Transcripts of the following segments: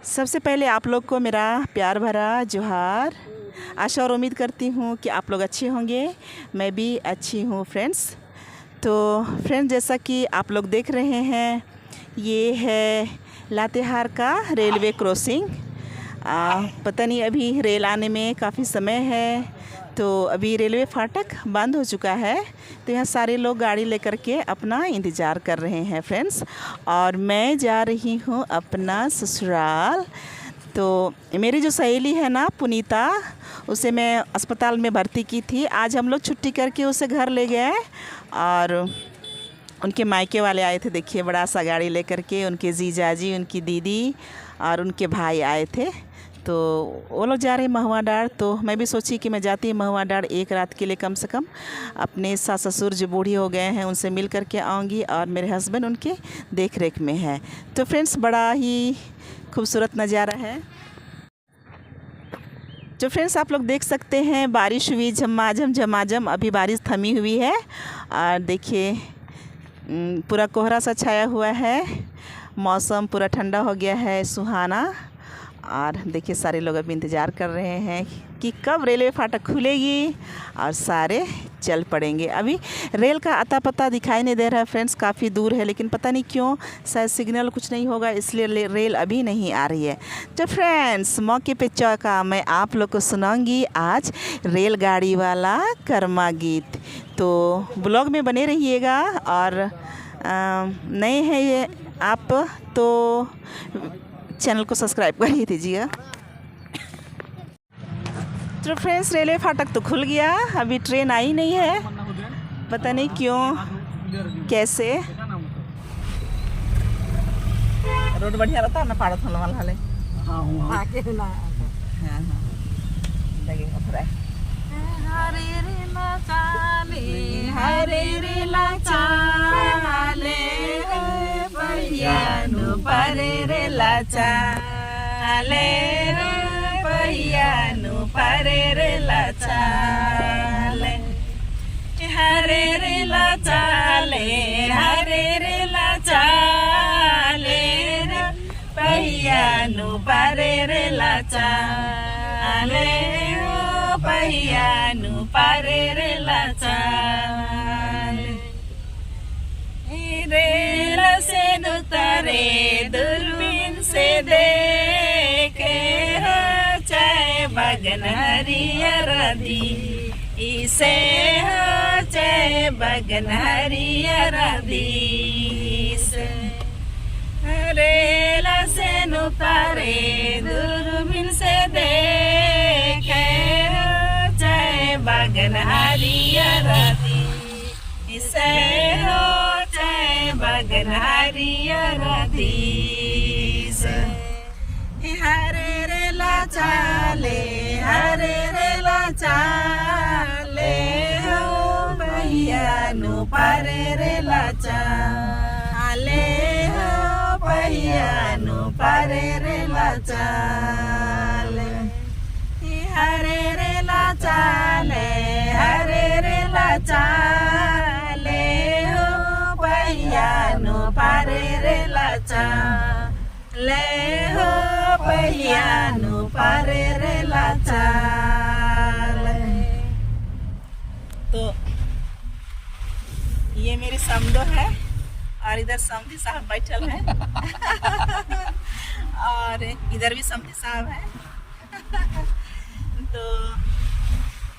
सबसे पहले आप लोग को मेरा प्यार भरा जोहार। आशा और उम्मीद करती हूँ कि आप लोग अच्छे होंगे, मैं भी अच्छी हूँ फ्रेंड्स। तो फ्रेंड्स, जैसा कि आप लोग देख रहे हैं, ये है लातेहार का रेलवे क्रॉसिंग। पता नहीं अभी रेल आने में काफ़ी समय है, तो अभी रेलवे फाटक बंद हो चुका है, तो यहाँ सारे लोग गाड़ी लेकर के अपना इंतज़ार कर रहे हैं फ्रेंड्स। और मैं जा रही हूँ अपना ससुराल। तो मेरी जो सहेली है ना पुनीता, उसे मैं अस्पताल में भर्ती की थी। आज हम लोग छुट्टी करके उसे घर ले गए और उनके मायके वाले आए थे। देखिए, बड़ा सा गाड़ी लेकर के उनके जीजाजी, उनकी दीदी और उनके भाई आए थे। तो वो लोग जा रहे हैं महुआ डाँड़। तो मैं भी सोची कि मैं जाती हूँ महुआ डाँड़ एक रात के लिए, कम से कम अपने सास ससुर जो बूढ़ी हो गए हैं उनसे मिल कर के आऊँगी, और मेरे हस्बैंड उनके देख रेख में है। तो फ्रेंड्स, बड़ा ही खूबसूरत नज़ारा है। जो फ्रेंड्स आप लोग देख सकते हैं, बारिश हुई झमाझम। अभी बारिश थमी हुई है और देखिए पूरा कोहरा सा छाया हुआ है, मौसम पूरा ठंडा हो गया है, सुहाना। और देखिए सारे लोग अभी इंतज़ार कर रहे हैं कि कब रेलवे फाटक खुलेगी और सारे चल पड़ेंगे। अभी रेल का अता पता दिखाई नहीं दे रहा है फ्रेंड्स, काफ़ी दूर है, लेकिन पता नहीं क्यों, शायद सिग्नल कुछ नहीं होगा, इसलिए रेल अभी नहीं आ रही है। तो फ्रेंड्स, मौके पे चौका मैं आप लोग को सुनाऊंगी आज रेलगाड़ी वाला कर्मा गीत। तो ब्लॉग में बने रहिएगा, और नए हैं ये आप तो चैनल को सब्सक्राइब कर ही दीजिएगा। तो फ्रेंड्स, रेलवे फाटक तो खुल गया, अभी ट्रेन आई नहीं है, पता नहीं क्यों कैसे। रोड बढ़िया रहता है ना, पाड़त होने वाला है। हरे रे लाचाले पहियानु परे रे लाचाले पहियानु परे रे लाचाले हरे रे लाचाले पहियानु परे रे लाचाले पहियानु परे रे लाचाले रेल से उतरे दूरबीन से देखे हो चाहे बगन हरियर दी इसे हो चाहे बगन हरियर दी से रेल से उतरे दूरबीन से देखे हो चाहे बगन हरियर दी इसे हो बगन हरियर दीस हरे रे लाचाले हो पहियानु परे रे लाचाले हो पहियानु परे रे लाचाले हरे रे लाचाले पहियानु परे रे लाचाले हो पहियानु परे रे लाचाले। तो ये मेरी समदो है, और इधर समधी साहब बैठल है और इधर भी समधी साहब है। तो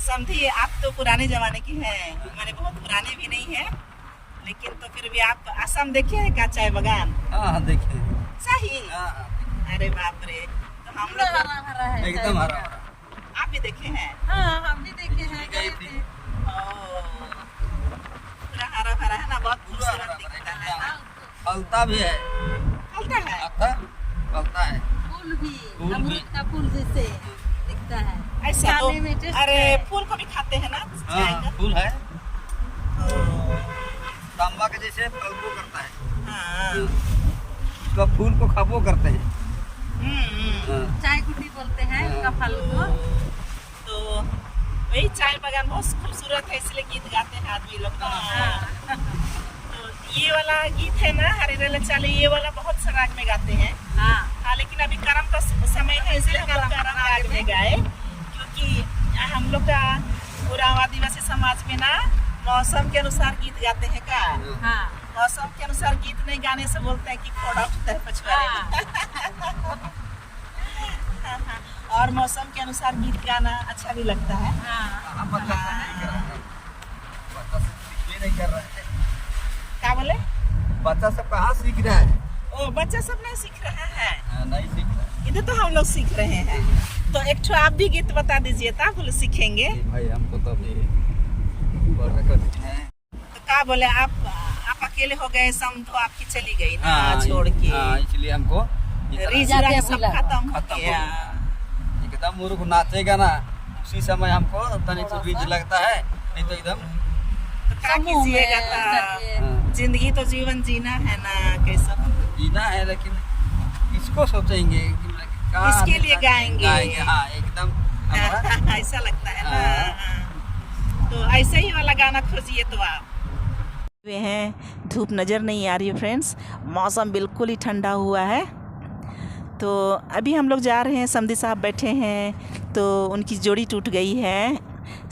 समधी, आप तो पुराने ज़माने की हैं, मैंने बहुत पुराने भी नहीं है, लेकिन तो फिर भी आप असम देखे हैं क्या, चाय बगान? हाँ देखे। सही? हाँ। अरे बाप रे, तो हम लोग हरा है, एकदम हरा। आप भी देखे हैं? हाँ, हम भी देखे हैं, गए थे। पूरा हरा भरा है ना, बहुत खूबसूरत दिखता है ना। फलता भी है। फलता है? फलता है। फूल भी, अमरूद का फूल जैसे दिखता है। ऐसा तो, अरे फूल को भी खाते हैं ना? हाँ, फूल है, तांबा के जैसे फलबो करता है। हाँ। तो फूल को खाबो करते हैं। चाय गुड्डी बोलते हैं उसका फल को। तो वही चाय बगान बहुत खूबसूरत है, इसलिए गीत गाते हैं आदमी लोग। तो ये वाला गीत है ना, हरे रे लाचाले, ये वाला बहुत सा राग में गाते हैं। हाँ, लेकिन अभी करम का समय है, इसलिए हम लोग करम राग में गाए, क्योंकि हम लोग का पूरा आदिवासी समाज में ना मौसम के अनुसार गीत गाते हैं का। हाँ मौसम के अनुसार गीत नहीं गाने से बोलते हैं कि फोड़ा उठता है पछवाड़े में। और मौसम के अनुसार गीत गाना अच्छा भी लगता है। हाँ बच्चा सब नहीं कर रहा है, बच्चा सब सीखने नहीं कर रहा है। क्या बोले? बच्चा सब कहाँ सीख रहा है? ओ बच्चा सब नहीं सीख रहा है, नहीं सीख रहा है। इधर तो हम लोग सीख रहे हैं। तो एक ठो आप भी गीत बता दीजिए तब लोग सीखेंगे। भाई हमको तो अभी बड़ा कठिन है। तो क्या बोले आप अकेले हो गए, समझो आपकी चली गई ना छोड़ के। इसलिए हमको रीझ रहा सब खत्म हो खत्म हो गया। एकदम मुर्ख नाचेगा ना, उसी समय हमको तनिक से बीज लगता है, नहीं तो एकदम तो क्या कीजिएगा? तो जिंदगी तो जीवन जीना है ना, कैसा जीना है, लेकिन इसको सोचेंगे कि कहाँ इसके लिए गाएंगे। हाँ एकदम हमारा ऐसा लगता है ना। तो ऐसे ही वाला गाना खोजिए तो आप। वे हैं, धूप नज़र नहीं आ रही है फ्रेंड्स, मौसम बिल्कुल ही ठंडा हुआ है। तो अभी हम लोग जा रहे हैं, समधी साहब बैठे हैं, तो उनकी जोड़ी टूट गई है,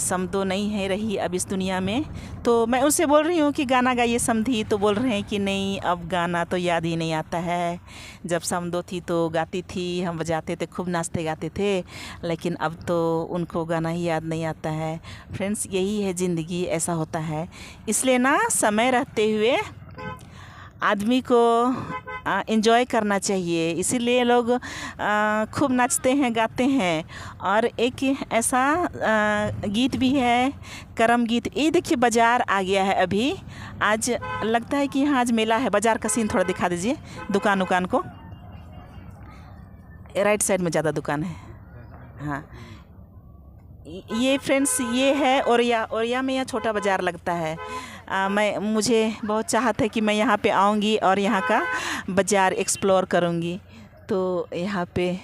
समधो नहीं है रही अब इस दुनिया में। तो मैं उनसे बोल रही हूँ कि गाना गाइए समधी, तो बोल रहे हैं कि नहीं अब गाना तो याद ही नहीं आता है। जब समधो थी तो गाती थी, हम बजाते थे, खूब नाचते गाते थे, लेकिन अब तो उनको गाना ही याद नहीं आता है। फ्रेंड्स यही है ज़िंदगी, ऐसा होता है। इसलिए ना समय रहते हुए आदमी को एंजॉय करना चाहिए, इसीलिए लोग खूब नाचते हैं, गाते हैं। और एक ऐसा गीत भी है, करम गीत। ये देखिए बाज़ार आ गया है अभी, आज लगता है कि यहाँ आज मेला है। बाज़ार का सीन थोड़ा दिखा दीजिए, दुकान उकान को। राइट साइड में ज़्यादा दुकान है। हाँ ये फ्रेंड्स ये है ओरिया में यहाँ छोटा बाज़ार लगता है। मुझे बहुत चाहत है कि मैं यहाँ पे आऊँगी और यहाँ का बाज़ार एक्सप्लोर करूँगी। तो यहाँ पे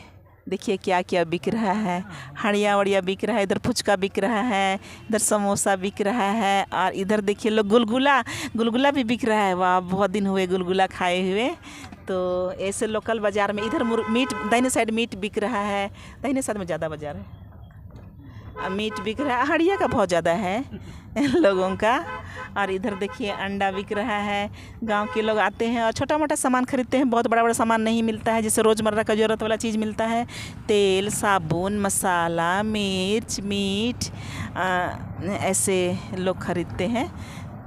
देखिए क्या क्या बिक रहा है, हड़िया वड़िया बिक रहा है, इधर फुचका बिक रहा है, इधर समोसा बिक रहा है, और इधर देखिए लोग गुलगुला भी बिक रहा है। वाह, बहुत दिन हुए गुलगुला खाए हुए। तो ऐसे लोकल बाज़ार में इधर मीट, दाहिने साइड मीट बिक रहा है, दाहिने साइड में ज़्यादा बाज़ार है, मीट बिक रहा है, हड़िया का बहुत ज़्यादा है लोगों का। और इधर देखिए अंडा बिक रहा है। गांव के लोग आते हैं और छोटा मोटा सामान खरीदते हैं, बहुत बड़ा बड़ा सामान नहीं मिलता है, जैसे रोज़मर्रा का ज़रूरत वाला चीज़ मिलता है, तेल, साबुन, मसाला, मिर्च, मीट, ऐसे लोग खरीदते हैं।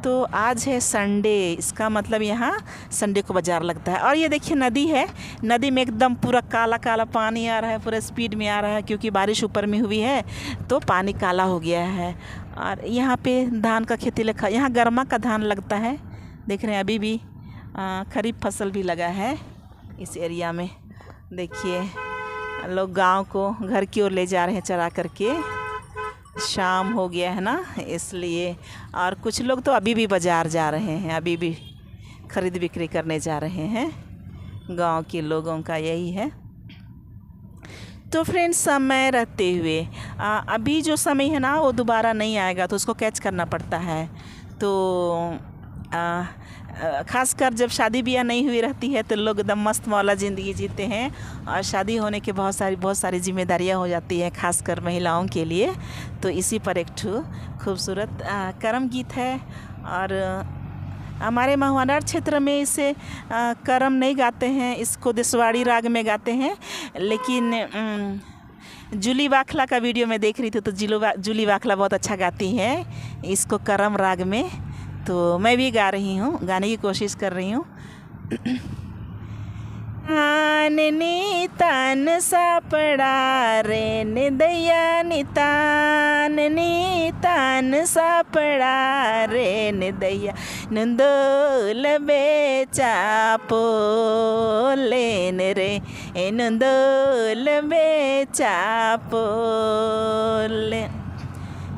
तो आज है संडे, इसका मतलब यहाँ संडे को बाज़ार लगता है। और ये देखिए नदी है, नदी में एकदम पूरा काला काला पानी आ रहा है, पूरा स्पीड में आ रहा है, क्योंकि बारिश ऊपर में हुई है तो पानी काला हो गया है। और यहाँ पे धान का खेती लिखा, यहाँ गर्मा का धान लगता है, देख रहे हैं। अभी भी खरीफ फसल भी लगा है इस एरिया में। देखिए लोग गांव को घर की ओर ले जा रहे हैं चरा करके, शाम हो गया है ना इसलिए। और कुछ लोग तो अभी भी बाज़ार जा रहे हैं, अभी भी खरीद बिक्री करने जा रहे हैं। गांव के लोगों का यही है। तो फ्रेंड्स समय रहते हुए अभी जो समय है ना वो दोबारा नहीं आएगा, तो उसको कैच करना पड़ता है। तो ख़ासकर जब शादी ब्याह नहीं हुई रहती है तो लोग एकदम मस्त मौला ज़िंदगी जीते हैं, और शादी होने के बहुत सारी जिम्मेदारियां हो जाती हैं, ख़ासकर महिलाओं के लिए। तो इसी पर एक खूबसूरत करम गीत है। और हमारे महुआडार क्षेत्र में इसे करम नहीं गाते हैं, इसको देशवाड़ी राग में गाते हैं। लेकिन जूली वाखला का वीडियो में देख रही थी, तो जूली वाखला बहुत अच्छा गाती हैं इसको करम राग में। तो मैं भी गा रही हूँ, गाने की कोशिश कर रही हूँ। आननी तान सापड़ा रे निदैया नितान नी तान सापड़ा रे निदैया नंदोल बेचा पोलेन रे ए नंदोल बेचा पोले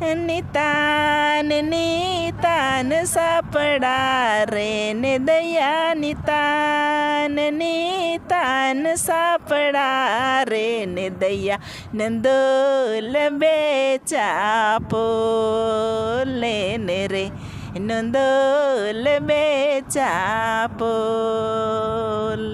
नितान नितान सापड़ा रे निदैया नितान नितान सापड़ा रे निदैया नंदोल बेचा पोलेन रे नंदोल बेचा पोल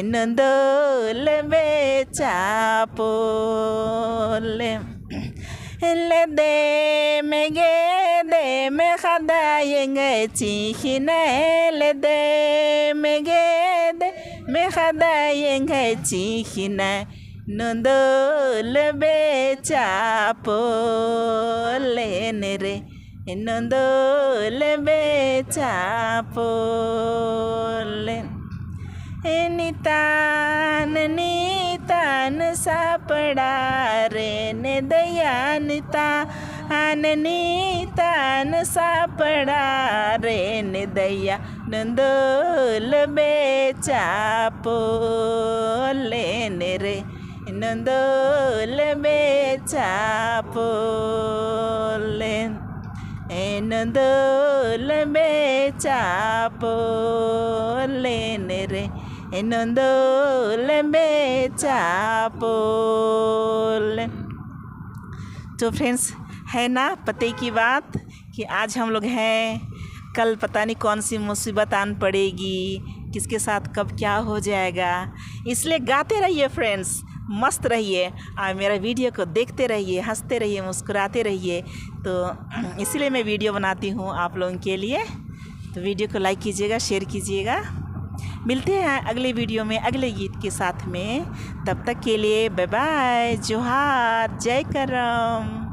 ಇನ್ನೊಂದು ಚಾಪೋಲೆ ಲದೆ ಮೆಗೆದೆ ಮೆಖದ ಎಂಗ ಚಿಹಿನ ಲದೆ ಮೆಗೆದೆ ಮೆಖದ ಎಂಗ ಚಿಹಿನ ಇನ್ನೊಂದು ಚಾಪೋಲೆ ನೆರೆ ಇನ್ನೊಂದು ಚಾಪೋಲೆ नितान नितान सापड़ा रे ने दयानितान नितान सापड़ा रे ने दया नंदोल बेचापोले ने रे नंदोल बेचापोले नंदोल बेचापोले ने रे ಇನ್ನೊಂದು ಲೆಂಬೆ चापोल। तो फ्रेंड्स है ना पते की बात कि आज हम लोग हैं, कल पता नहीं कौन सी मुसीबत आन पड़ेगी, किसके साथ कब क्या हो जाएगा। इसलिए गाते रहिए फ्रेंड्स, मस्त रहिए और मेरा वीडियो को देखते रहिए, हंसते रहिए, मुस्कुराते रहिए। तो इसलिए मैं वीडियो बनाती हूँ आप लोगों के लिए। तो वीडियो को लाइक कीजिएगा, शेयर कीजिएगा। मिलते हैं अगले वीडियो में अगले गीत के साथ में। तब तक के लिए बाय बाय, जोहार, जय करम।